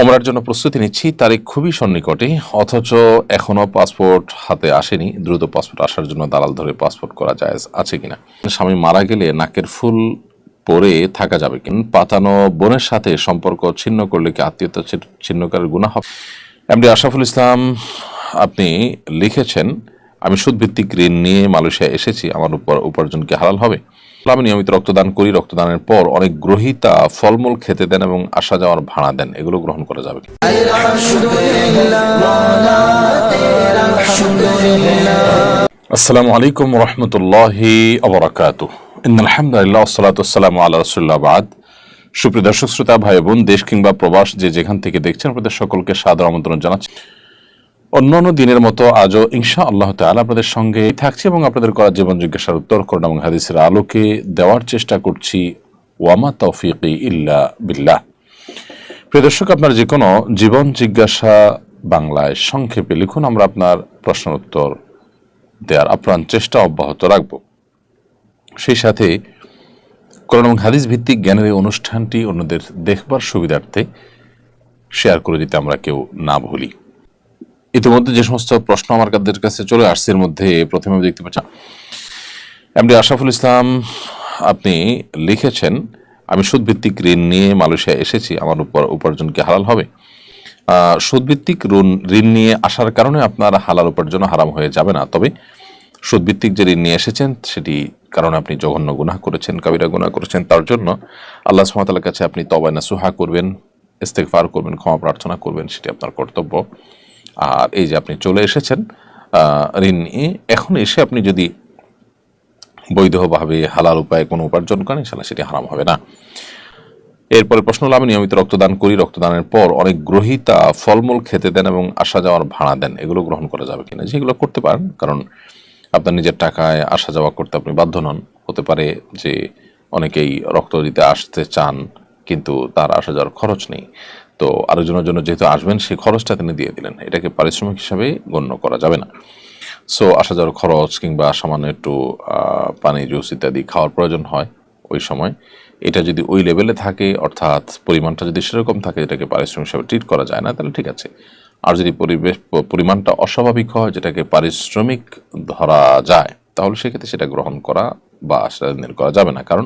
ওমরার জন্য প্রস্তুতি নিচ্ছি, তারিখ খুবই সন্নিকটে, অথচ এখনো পাসপোর্ট হাতে আসেনি। দ্রুত পাসপোর্ট আসার জন্য দালাল ধরে পাসপোর্ট করা জায়েজ আছে কিনা? স্বামী মারা গেলে নাকের ফুল পরে থাকা যাবে কিনা? পাতানো বোনের সাথে সম্পর্ক ছিন্ন করলে কি আত্মীয়তা ছিন্নকারের গুনাহ হবে? এমডি আশরাফুল ইসলাম আপনি লিখেছেন, আমি সুদভিত্তিক ঋণ নিয়ে মালয়েশিয়া এসেছি, আমার উপার্জন কি হালাল হবে? আমি নিয়মিত রক্তদান করি, রক্তদানের পর অনেক গ্রহীতা ফলমূল খেতে দেন এবং আসা যাওয়ার ভাড়া দেন, এগুলো গ্রহণ করা যাবে কি? আসসালামু আলাইকুম রহমতুল্লাহি আবরাকাতুহ। ইন্নাল হামদুলিল্লাহ ওয়াসসালাতু ওয়াসসালামু আলা রাসূলিল্লাহ বাদ। সুপ্রিয় দর্শক শ্রোতা ভাই বোন, দেশ কিংবা প্রবাস যে যেখান থেকে দেখছেন, আপনাদের সকলকে সাদর আমন্ত্রণ জানাচ্ছি। অন্যান্য দিনের মতো আজও ইনশাআল্লাহ তাআলা আপনাদের সঙ্গে থাকছি এবং আপনাদের করা জীবন জিজ্ঞাসার উত্তর কোরআন এবং হাদিসের আলোকে দেওয়ার চেষ্টা করছি। ওয়ামা তৌফিকি ইল্লা বিল্লাহ। প্রিয় দর্শক, আপনার যে কোনো জীবন জিজ্ঞাসা বাংলায় সংক্ষেপে লিখুন, আমরা আপনার প্রশ্ন উত্তর দেওয়ার আপ্রাণ চেষ্টা অব্যাহত রাখব। সেই সাথে কোরআন এবং হাদিস ভিত্তিক জ্ঞানের এই অনুষ্ঠানটি অন্যদের দেখবার সুবিধার্থে শেয়ার করে দিতে আমরা কেউ না ভুলি। ইতিমধ্যে যে সমস্ত প্রশ্ন আমার কাছে চলে আসছে, এর মধ্যে প্রথমে দেখতে পাচ্ছি এমডি আশরাফুল ইসলাম আপনি লিখেছেন, আমি সুদভিত্তিক ঋণ নিয়ে মালয়েশিয়া এসেছি, আমার উপার্জন কি হালাল হবে? সুদভিত্তিক ঋণ নিয়ে আসার কারণে আপনার হালাল উপার্জন হারাম হয়ে যাবে না, তবে সুদভিত্তিক যে ঋণ নিয়ে এসেছেন সেটি কারণে আপনি জঘন্য গুনাহ করেছেন, কাবিরা গুনাহ করেছেন, তার জন্য আল্লাহ সুবহানাহু ওয়া তাআলার কাছে আপনি তওবা নাসুহা করবেন, ইস্তেগফার করবেন, ক্ষমা প্রার্থনা করবেন, সেটি আপনার কর্তব্য। আর এই যে আপনি চলে এসেছেন ঋণ নিয়ে, এখন এসে আপনি যদি বৈধভাবে হালাল উপায়ে কোনো উপার্জন করেন, ইনশাআল্লাহ সেটি হারাম হবে না। এরপরে প্রশ্ন হলো, আমি নিয়মিত রক্তদান করি, রক্তদানের পর অনেক গ্রহীতা ফলমূল খেতে দেন এবং আসা যাওয়ার ভাড়া দেন, এগুলো গ্রহণ করা যাবে কিনা? যেগুলো করতে পারেন, কারণ আপনার নিজের টাকায় আসা যাওয়া করতে আপনি বাধ্য নন। হতে পারে যে অনেকেই রক্ত দিতে আসতে চান কিন্তু তার আসা যাওয়ার খরচ নেই, তো আরেকজনের জন্য যেহেতু আসবেন সেই খরচটা তিনি দিয়ে দিলেন, এটাকে পারিশ্রমিক হিসাবে গণ্য করা যাবে না। সো আসা যাওয়ার খরচ কিংবা সামান্য একটু পানি জুস ইত্যাদি খাওয়ার প্রয়োজন হয় ওই সময়, এটা যদি ওই লেভেলে থাকে, অর্থাৎ পরিমাণটা যদি সেরকম থাকে যেটাকে পারিশ্রমিক হিসাবে ট্রিট করা যায় না, তাহলে ঠিক আছে। আর যদি পরিমাণটা অস্বাভাবিক হয়, যেটাকে পারিশ্রমিক ধরা যায়, তাহলে সেক্ষেত্রে সেটা গ্রহণ করা বা সেটা করা যাবে না, কারণ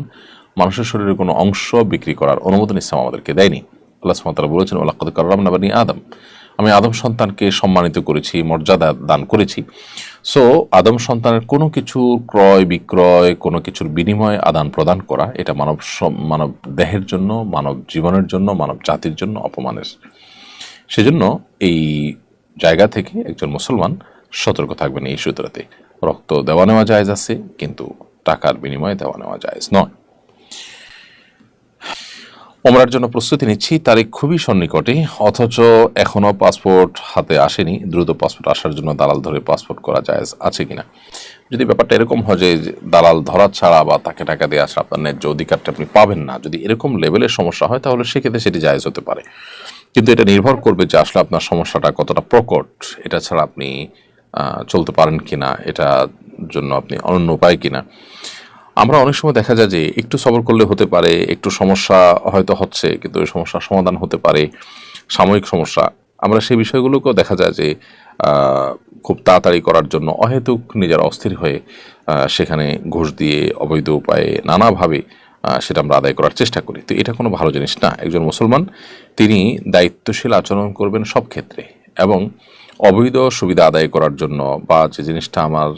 মানুষের শরীরের কোনো অংশ বিক্রি করার অনুমোদন ইসলাম আমাদেরকে দেয়নি। আল্লাহ সুবহানাহু ওয়া তাআলা বলেছেন, ওয়ালাকাদ কাররামনা বানি আদম, আমি আদম সন্তানকে সম্মানিত করেছি, মর্যাদা দান করেছি। সো আদম সন্তানের কোনো কিছু ক্রয় বিক্রয়, কোনো কিছুর বিনিময়ে আদান প্রদান করা, এটা মানব দেহের জন্য, মানব জীবনের জন্য, মানব জাতির জন্য অপমানের। সেজন্য এই জায়গা থেকে একজন মুসলমান সতর্ক থাকবেন। এই সূত্রতে রক্ত দেওয়া নেওয়া জায়েজ আছে, কিন্তু টাকার বিনিময়ে দেওয়া নেওয়া জায়েজ নয়। ওমরার জন্য প্রস্তুতি নিচ্ছি, তারিখ খুবই সন্নিকটে, অথচ এখনো পাসপোর্ট হাতে আসেনি। দ্রুত পাসপোর্ট আসার জন্য দালাল ধরে পাসপোর্ট করা জায়েজ আছে কিনা? যদি ব্যাপারটা এরকম হয় যে দালাল ধরা ছাড়া বা তাকে টাকা দিয়ে আসা আপনার ন্যায্য অধিকারটা আপনি পাবেন না, যদি এরকম লেভেলের সমস্যা হয়, তাহলে সেক্ষেত্রে সেটি জায়েজ হতে পারে। কিন্তু এটা নির্ভর করবে যে আসলে আপনার সমস্যাটা কতটা প্রকট, এটা ছাড়া আপনি চলতে পারেন কিনা, এটার জন্য আপনি অনন্য উপায় কিনা। আমরা অনেক সময় দেখা যায় যে একটু সবর করলে হতে পারে, একটু সমস্যা হয়তো হচ্ছে, কিন্তু ওই সমস্যার সমাধান হতে পারে, সাময়িক সমস্যা। আমরা সেই বিষয়গুলোকেও দেখা যায় যে খুব তাড়াতাড়ি করার জন্য অহেতুক নিজের অস্থির হয়ে সেখানে ঘুষ দিয়ে অবৈধ উপায়ে নানাভাবে সেটা আমরা আদায় করার চেষ্টা করি। তো এটা কোনো ভালো জিনিস না। একজন মুসলমান তিনি দায়িত্বশীল আচরণ করবেন সব ক্ষেত্রে, এবং অবৈধ সুবিধা আদায় করার জন্য বা যে জিনিসটা আমার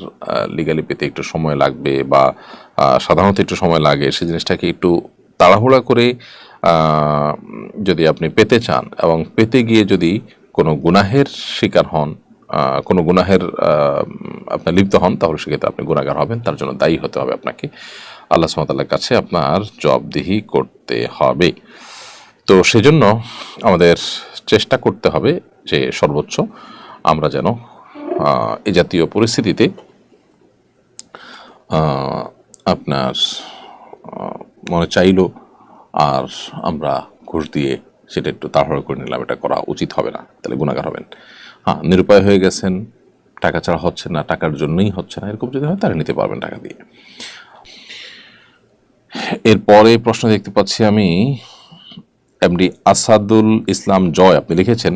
লিগালি পেতে একটু সময় লাগবে বা সাধারণত একটু সময় লাগে, সেই জিনিসটাকে একটু তাড়াহুড়া করে যদি আপনি পেতে চান এবং পেতে গিয়ে যদি কোনো গুনাহের শিকার হন, কোনো গুনাহের আপনি লিপ্ত হন, তাহলে সেক্ষেত্রে আপনি গুনাহগার হবেন, তার জন্য দায়ী হতে হবে আপনাকে। আল্লাহ সুবহানাহু ওয়া তাআলার কাছে আপনার জবাবদিহি করতে হবে। তো সেজন্য আমাদের চেষ্টা করতে হবে যে সর্বোচ্চ আমরা যেন এই জাতীয় পরিস্থিতিতে আপনার মনে চাইলো আর আমরা ঘুষ দিয়ে সেটা একটু তাড়াহুড়ো করে নিলাম, এটা করা উচিত হবে না, তাহলে গুনাহগার হবেন। হ্যাঁ, নিরুপায় হয়ে গেছেন, টাকা ছাড়া হচ্ছে না, টাকার জন্যই হচ্ছে না, এরকম যদি হয় তাহলে নিতে পারবেন টাকা দিয়ে। এরপরে প্রশ্ন দেখতে পাচ্ছি আমি, এমডি আসাদুল ইসলাম জয় আপনি লিখেছেন,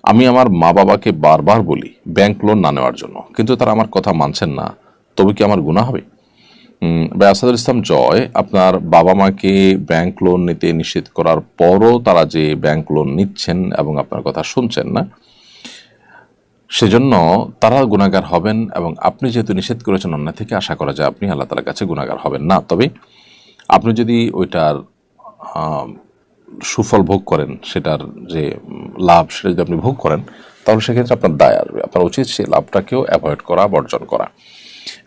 আমি আমার মা বাবাকে বারবার বলি ব্যাংক লোন না নেওয়ার জন্য, কিন্তু তারা আমার কথা মানছেন না, তবে কি আমার গুনাহ হবে? আসাদুল ইসলাম জয়, আপনার বাবা মাকে ব্যাংক লোন নিতে নিষেধ করার পরও তারা যে ব্যাংক লোন নিচ্ছেন এবং আপনার কথা শুনছেন না, সেজন্য তারা গুনাহগার হবেন। এবং আপনি যেহেতু নিষেধ করেছেন, অন্যায় থেকে আশা করা যায় আপনি আল্লাহ তাআলার কাছে গুনাহগার হবেন না। তবে আপনি যদি ওইটার সুফল ভোগ করেন, সেটার যে লাভ সেটা যদি আপনি ভোগ করেন, তাহলে সেক্ষেত্রে আপনার দায় আসবে। আপনার উচিত সেই লাভটাকেও অ্যাভয়েড করা, বর্জন করা।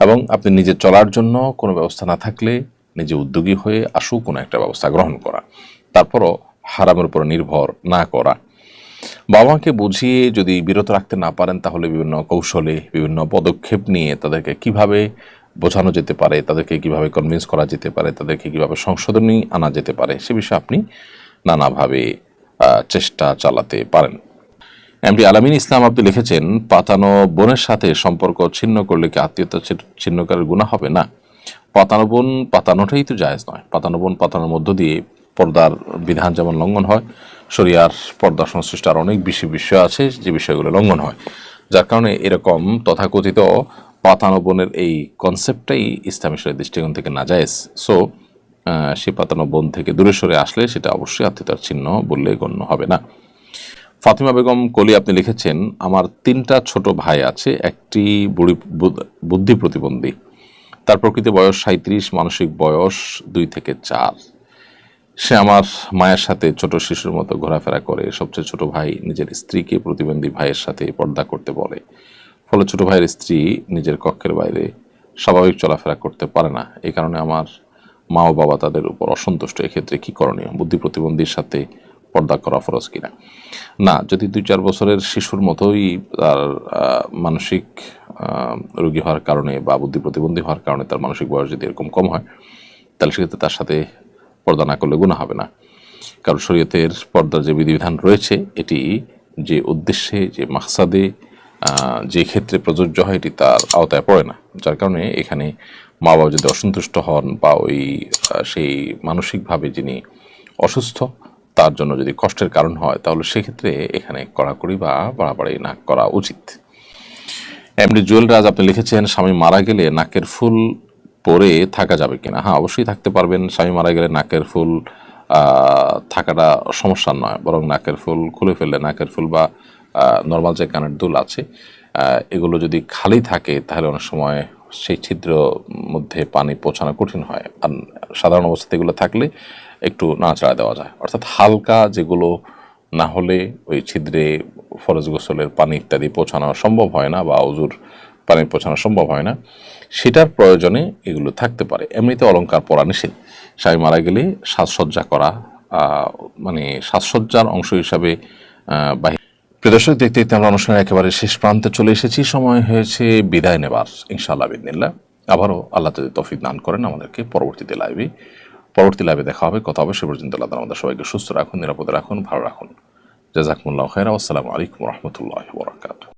এবং আপনি নিজে চলার জন্য কোনো ব্যবস্থা না থাকলে নিজে উদ্যোগী হয়ে আশু কোনো একটা ব্যবস্থা গ্রহণ করা, তারপরও হারামের উপর নির্ভর না করা। বাবা মাকে বুঝিয়ে যদি বিরত রাখতে না পারেন, তাহলে বিভিন্ন কৌশলে, বিভিন্ন পদক্ষেপ নিয়ে তাদেরকে কিভাবে বোঝানো যেতে পারে, তাদেরকে কিভাবে কনভিন্স করা যেতে পারে, তাদেরকে কিভাবে সংশোধনী আনা যেতে পারে, সে বিষয়ে আপনি নানাভাবে চেষ্টা চালাতে পারেন। এমডি আলামিন ইসলাম আপনি লিখেছেন, পাতানো বোনের সাথে সম্পর্ক ছিন্ন করলে কি আত্মীয়তা ছিন্নকারের গুনাহ হবে? না, পাতানো বোন পাতানোটাই তো জায়েজ নয়। পাতানো বোন পাতানোর মধ্য দিয়ে পর্দার বিধান যেমন লঙ্ঘন হয়, শরিয়ার পর্দা সংশ্লিষ্ট আর অনেক বেশি বিষয় আছে যে বিষয়গুলো লঙ্ঘন হয়, যার কারণে এরকম তথাকথিত পাতানো বোনের এই কনসেপ্টটাই ইসলামী শরীয়তের দৃষ্টিকোণ থেকে নাজায়েজ। সো সে পাতানো বোন থেকে দূরে সরে আসলে সেটা অবশ্যই আত্মীয়তার চিহ্ন বললে গণ্য হবে না। ফাতিমা বেগম কলি আপনি লিখেছেন, আমার 3টা ছোট ভাই আছে, একটি বুদ্ধি প্রতিবন্ধী, তার প্রকৃত বয়স 37, মানসিক বয়স 2 থেকে 4। সে আমার মায়ের সাথে ছোট শিশুর মতো ঘোরাফেরা করে। সবচেয়ে ছোট ভাই নিজের স্ত্রীকে প্রতিবন্ধী ভাইয়ের সাথে পর্দা করতে বলে, ফলে ছোট ভাইয়ের স্ত্রী নিজের কক্ষের বাইরে স্বাভাবিক চলাফেরা করতে পারে না। এই কারণে আমার মা ও বাবা তাদের উপর অসন্তুষ্ট। এক্ষেত্রে কি করণীয়? বুদ্ধি প্রতিবন্ধীর সাথে পর্দা করা ফরজ কিনা? না, যদি 2-4 বছরের শিশুর মতোই তার মানসিক রোগী হওয়ার কারণে বা বুদ্ধি প্রতিবন্ধী হওয়ার কারণে তার মানসিক বয়স যদি এরকম কম হয়, তাহলে সেক্ষেত্রে তার সাথে পর্দা না করলে গুনাহ হবে না। কারণ শরীয়তের পর্দার যে বিধিবিধান রয়েছে, এটি যে উদ্দেশ্যে, যে মাকসাদে, যে ক্ষেত্রে প্রযোজ্য হয়, এটি তার আওতায় পড়ে না। যার কারণে এখানে মা বাবা যদি অসন্তুষ্ট হন বা ওই সেই মানসিকভাবে যিনি অসুস্থ তার জন্য যদি কষ্টের কারণ হয়, তাহলে সেক্ষেত্রে এখানে কড়াকড়ি বা বাড়াবাড়ি না করা উচিত। এমডি জুয়েল রাজ আপনি লিখেছেন, স্বামী মারা গেলে নাকের ফুল পরে থাকা যাবে কিনা? হ্যাঁ, অবশ্যই থাকতে পারবেন। স্বামী মারা গেলে নাকের ফুল থাকাটা সমস্যা নয়, বরং নাকের ফুল খুলে ফেললে, নাকের ফুল বা নর্মাল যে কানের দুল আছে, এগুলো যদি খালি থাকে তাহলে অনেক সময় সেই ছিদ্র মধ্যে পানি পৌঁছানো কঠিন হয়। আর সাধারণ অবস্থাতে এগুলো থাকলে একটু নাড়াচাড়া দেওয়া যায়, অর্থাৎ হালকা যেগুলো না হলে ওই ছিদ্রে ফরজ গোসলের পানি ইত্যাদি পৌঁছানো সম্ভব হয় না বা ওযুর পানি পৌঁছানো সম্ভব হয় না, সেটার প্রয়োজনে এগুলো থাকতে পারে। এমনিতে অলংকার পরা নিষেধ। স্বামী মারা গেলে সাজসজ্জা করা মানে সাজসজ্জার অংশ হিসাবে বাহির। প্রিয় দর্শক, দেখতে দেখতে আমরা অনুষ্ঠানের একেবারে শেষ প্রান্তে চলে এসেছি। সময় হয়েছে বিদায় নেবার, ইনশাআল্লাহ বিদিনিল্লাহ। আবারও আল্লাহ যদি তৌফিক দান করেন আমাদেরকে পরবর্তী লাইভে দেখা হবে, কথা হবে। সে পর্যন্ত আল্লাহ আমাদের সবাইকে সুস্থ রাখুন, নিরাপদে রাখুন, ভালো রাখুন। জাযাকুমুল্লাহু খায়রা। আসসালামু আলাইকুম ওয়া রাহমাতুল্লাহি ওয়া বারাকাতুহু।